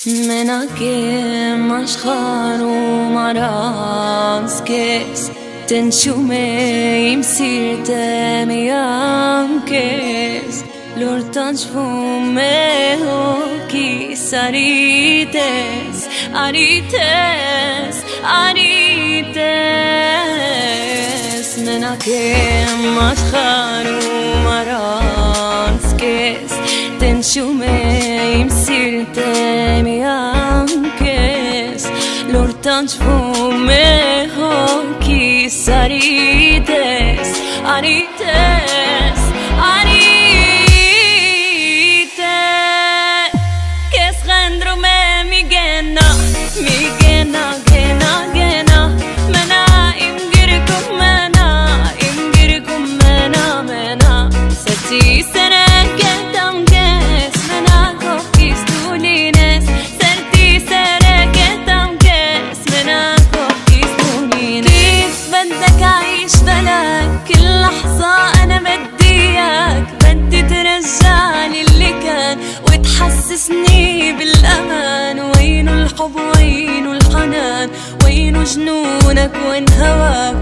Menakem ashkaru maras kes Ten shume im sirte me yankes Lortan shvume hoki sarites Arites, arites Menakem ashkaru maras kes Ten shume im sirte me yankes Lortan shvume hoki sarites Arites, arites Kes gendru me migena Migena, gena, gena Mena imgirkum mena Imgirkum mena, mena Seti sene ketam kes Mena kokis tulines Serti sere ketam kes Mena kokis tulines كيف بدك أعيش بلاك كل لحظة أنا بديك بدي ترجعلي اللي كان وتحسسني بالأمان وينو الحب وينو الحنان وينو جنونك وين هواك